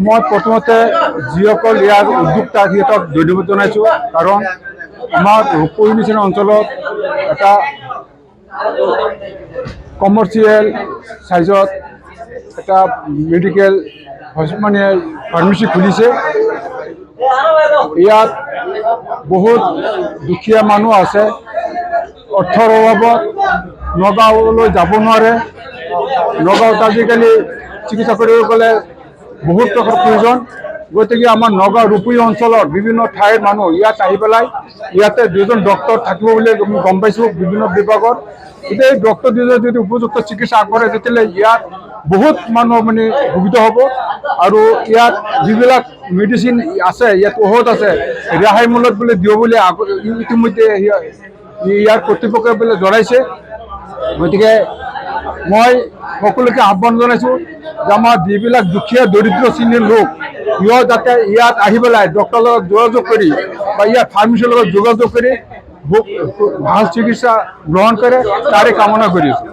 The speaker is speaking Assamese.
মই প্ৰথমতে যিসকল ইয়াৰ উদ্যোক্তা সিহঁতক ধন্যবাদ জনাইছোঁ, কাৰণ আমাৰ ৰূপহী নিচিনা অঞ্চলত এটা কমাৰ্চিয়েল চাইজত এটা মেডিকেল মানে ফাৰ্মাচী খুলিছে। ইয়াত বহুত দুখীয়া মানুহ আছে, অৰ্থৰ অভাৱত নগাঁৱলৈ যাব নোৱাৰে। নগাঁৱত আজিকালি চিকিৎসা কৰিব গ'লে বহুত টকাৰ প্ৰয়োজন। গতিকে আমাৰ নগাঁও ৰূপহী অঞ্চলৰ বিভিন্ন ঠাইৰ মানুহ ইয়াত আহি পেলাই ইয়াতে দুজন ডক্টৰ থাকিব বুলি গম পাইছোঁ বিভিন্ন বিভাগত। এতিয়া এই ডক্টৰ দুজনে যদি উপযুক্ত চিকিৎসা আগবঢ়ায় তেতিয়াহ'লে ইয়াত বহুত মানুহ মানে উপকৃত হ'ব। আৰু ইয়াত যিবিলাক মেডিচিন আছে, ইয়াত ঔষধ আছে, ৰেহাই মূল্যত বোলে দিব বুলি ইতিমধ্যে ইয়াৰ কৰ্তৃপক্ষই বোলে জনাইছে। গতিকে মই সকলোকে আহ্বান জনাইছোঁ যে আমাৰ যিবিলাক দুখীয়া দৰিদ্ৰ শ্ৰেণীৰ লোক সিহঁত যাতে ইয়াত আহি পেলাই ডক্টৰৰ লগত যোগাযোগ কৰি বা ইয়াৰ ফাৰ্মাচীৰ লগত যোগাযোগ কৰি ভাল চিকিৎসা গ্ৰহণ কৰে, তাৰে কামনা কৰিছোঁ।